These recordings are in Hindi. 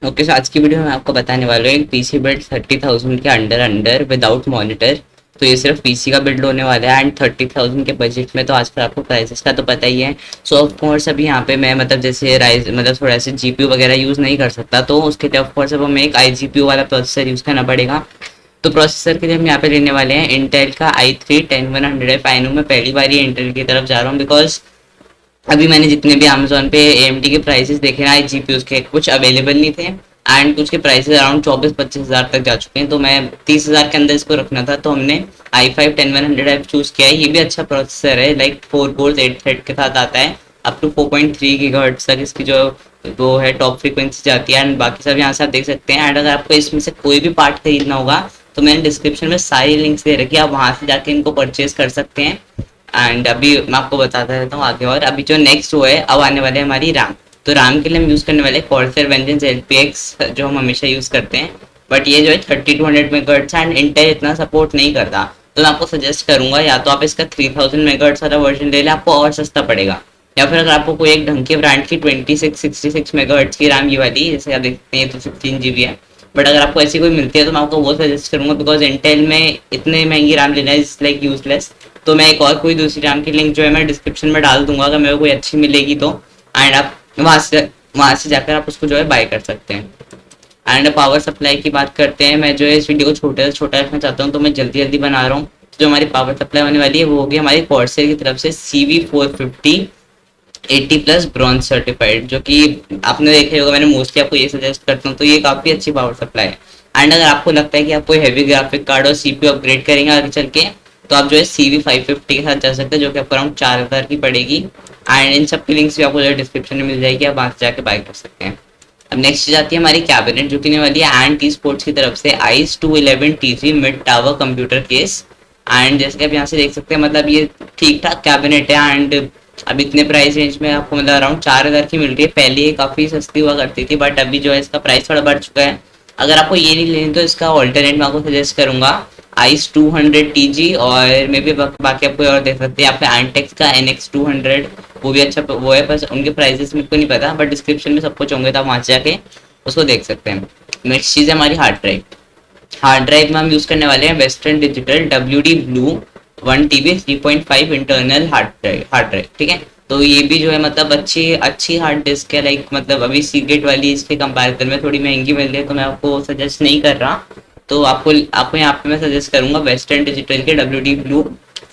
ओके, सो आज की वीडियो में मैं आपको बताने वाला हूँ एक पीसी बिल्ड 30,000 के अंडर अंडर विदाउट मॉनिटर। तो ये सिर्फ पीसी का बिल्ड होने वाला है एंड 30,000 के बजट में। तो आजकल आपको प्राइसेस का तो पता ही है। सो ऑफ कोर्स अभी यहाँ पे मैं मतलब जैसे राइज मतलब थोड़ा सा जीपीयू वगैरह यूज़ नहीं कर सकता, तो उसके लिए ऑफ कोर्स अब हमें एक आई जीपीयू वाला प्रोसेसर यूज़ करना पड़ेगा। तो प्रोसेसर के लिए हम यहाँ पे लेने वाले हैं इंटेल का i3 10100F। आई नो मैं पहली बार ये इंटेल की तरफ जा रहा हूँ, बिकॉज अभी मैंने जितने भी अमेजोन पे एएमडी के प्राइसेस देखे ना, जीपीयूज के कुछ अवेलेबल नहीं थे एंड कुछ के प्राइसेस अराउंड 24-25 हज़ार तक जा चुके हैं। तो मैं 30 हज़ार के अंदर इसको रखना था, तो हमने i5 10100F चूज़ किया है। ये भी अच्छा प्रोसेसर है, लाइक 4 कोर्स 8 थ्रेड के साथ आता है। अप टू 4.3 गीगाहर्ट्ज़ तक इसकी जो वो है टॉप फ्रीक्वेंसी जाती है एंड बाकी सब यहाँ से आप देख सकते हैं। एंड अगर आपको इसमें से कोई भी पार्ट खरीदना होगा तो मैंने डिस्क्रिप्शन में सारी लिंक्स दे रखी है, आप वहाँ से जाके इनको परचेज कर सकते हैं। एंड अभी मैं आपको बताता रहता हूँ आगे। और अभी जो नेक्स्ट वो है, अब आने वाले हैं हमारी रैम। तो रैम के लिए हम यूज़ करने वाले कॉर्सर वेंजेंस एलपीएक्स, जो हम हमेशा यूज़ करते हैं। बट ये जो है 3200 मेगाहर्ट्ज़ एंड इंटेल इतना सपोर्ट नहीं करता। तो मैं आपको सजेस्ट करूंगा या तो आप इसका 3000 मेगाहर्ट्ज़ वाला वर्जन ले लें, आपको और सस्ता पड़ेगा। या फिर अगर आपको कोई एक ढंग के ब्रांड की 2666 मेगाहर्ट्ज़ की रैम ये वाली, जैसे आप देखते हैं, तो 16 GB है। बट अगर आपको ऐसी कोई मिलती है तो मैं आपको वो सजेस्ट करूंगा, बिकॉज इंटेल में इतने महंगी रैम लेना इज लाइक यूजलेस। तो मैं एक और कोई दूसरी रैम की लिंक जो है मैं डिस्क्रिप्शन में डाल दूंगा, अगर मेरे को कोई अच्छी मिलेगी तो। एंड आप वहाँ से जाकर आप उसको जो है बाय कर सकते हैं। एंड पावर सप्लाई की बात करते हैं, मैं जो है इस वीडियो को छोटे से छोटा रखना चाहता हूँ, तो मैं जल्दी जल्दी बना रहा हूँ। तो जो हमारी पावर सप्लाई होने वाली है वो होगी हमारी कॉर्सर की तरफ से CV450 80+ ब्रॉन्ज सर्टिफाइड, जो कि आपने देखे होगा, मैंने मोस्टली आपको ये सजेस्ट करता हूँ। तो ये काफ़ी अच्छी पावर सप्लाई है। एंड अगर आपको लगता है कि आप कोई हैवी ग्राफिक कार्ड और सीपीयू अपग्रेड करेंगे आगे चल के, तो आप जो है CV550 के साथ जा सकते हैं, जो कि आपको अराउंड 4,000 की पड़ेगी। एंड इन सब की लिंक्स भी आपको जो है डिस्क्रिप्शन में मिल जाएगी, आप वहाँ से जाके बाय कर सकते हैं। अब नेक्स्ट चीज आती है हमारी कैबिनेट, जो कि वाली है एंड टी स्पोर्ट्स की तरफ से ice 211T3 mid tower computer case. And जैसे कि आप यहाँ से देख सकते हैं, मतलब ये ठीक ठाक कैबिनेट है। एंड अब इतने प्राइस रेंज में आपको मतलब अराउंड 4,000 की मिल रही है। पहले ये काफ़ी सस्ती हुआ करती थी, बट अभी जो है इसका प्राइस थोड़ा बढ़ चुका है। अगर आपको ये नहीं लेनी तो इसका ऑल्टरनेट मैं आपको सजेस्ट करूंगा आइस 200TG, और मे भी बाकी आपको और देख सकते हैं, यहाँ पे एंटेक्स का NX200, वो भी अच्छा वो है। बस उनके प्राइसेस मेरे को नहीं पता, बट डिस्क्रिप्शन में सब कुछ होंगे, तो आप वहाँ से जाके उसको देख सकते हैं। नेक्स्ट चीज़ है हमारी हार्ड ड्राइव। हार्ड ड्राइव में हम यूज़ करने वाले हैं western digital WD blue 1 TB 3.5 internal hard drive, ठीक है। तो ये भी जो है मतलब अच्छी अच्छी हार्ड डिस्क है, लाइक मतलब अभी सीगेट वाली इसके कंपैरिजन में थोड़ी महंगी मिल रही है, तो मैं आपको सजेस्ट नहीं कर रहा। तो आपको यहाँ पे मैं सजेस्ट करूंगा वेस्टर्न डिजिटल के WD ब्लू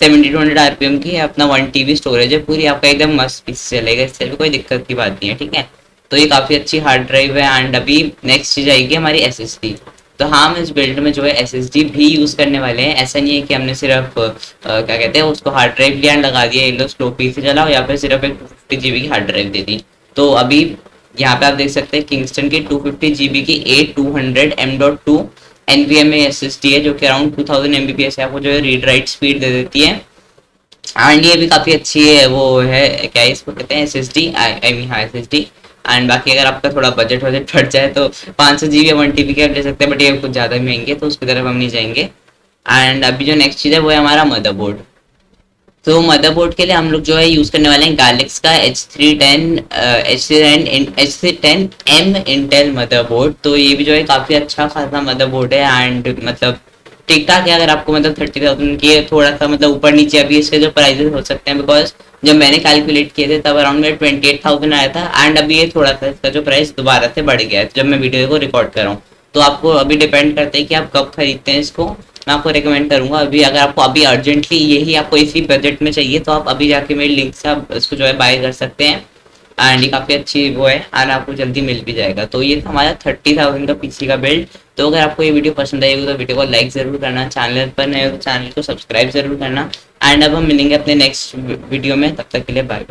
7200 RPM की है, अपना 1 TB स्टोरेज है पूरी, आपका एकदम मस्त पीस चलेगा, इससे भी कोई दिक्कत की बात नहीं है, ठीक है। तो ये काफ़ी अच्छी हार्ड ड्राइव है। एंड अभी नेक्स्ट चीज़ आएगी हमारी SSD। तो हाँ, हम इस बिल्ड में जो है SSD भी यूज़ करने वाले हैं। ऐसा नहीं है कि हमने सिर्फ क्या कहते हैं उसको हार्ड ड्राइव लिया लगा दिया, ये लो स्लो पीसी चलाओ, या फिर सिर्फ एक 250 GB की हार्ड ड्राइव दे दी। तो अभी यहाँ पे आप देख सकते हैं किंगस्टन की 250 GB की A200 M.2 NVMe SSD है, जो कि अराउंड 2000 MBPS है, आपको जो है रीड राइट स्पीड दे देती है। एंड ये भी काफ़ी अच्छी है, वो है क्या है इसको कहते हैं, SSD, आई मीन हाँ SSD। एंड बाकी अगर आपका थोड़ा बजट बढ़ जाए तो 500 GB या 1 TB के आप ले सकते हैं, बट ये कुछ ज़्यादा महंगे, तो उसकी तरफ हम नहीं जाएंगे। एंड अभी जो नेक्स्ट चीज़ है वो है हमारा मदरबोर्ड। तो मदरबोर्ड के लिए हम लोग जो है यूज़ करने वाले हैं गैलेक्स का H310M इंटेल मदरबोर्ड। तो ये भी जो है काफ़ी अच्छा खासा मदरबोर्ड है एंड मतलब ठीक ठाक है। अगर आपको मतलब 30,000 की थोड़ा सा मतलब ऊपर नीचे अभी इसके जो प्राइजेस हो सकते हैं, बिकॉज जब मैंने कैलकुलेट किए थे तब अराउंड मेरे 28,000 आया था। एंड अभी ये थोड़ा सा इसका जो प्राइस दोबारा से बढ़ गया है जब मैं वीडियो को रिकॉर्ड कर रहा हूँ। तो आपको अभी डिपेंड करता है कि आप कब खरीदते हैं इसको। मैं आपको रिकमेंड करूंगा अभी, अगर आपको अभी अर्जेंटली यही आपको इसी बजट में चाहिए, तो आप अभी जाके मेरी लिंक से आप इसको जो है बाय कर सकते हैं। एंड ये काफ़ी अच्छी वो है एंड आपको जल्दी मिल भी जाएगा। तो ये था हमारा 30,000 का पीसी का बिल्ड। तो अगर आपको ये वीडियो पसंद आएगी तो वीडियो को लाइक ज़रूर करना, चैनल पर नए हो तो चैनल को सब्सक्राइब ज़रूर करना। एंड अब हम मिलेंगे अपने नेक्स्ट वीडियो में, तब तक के लिए बाय बाय।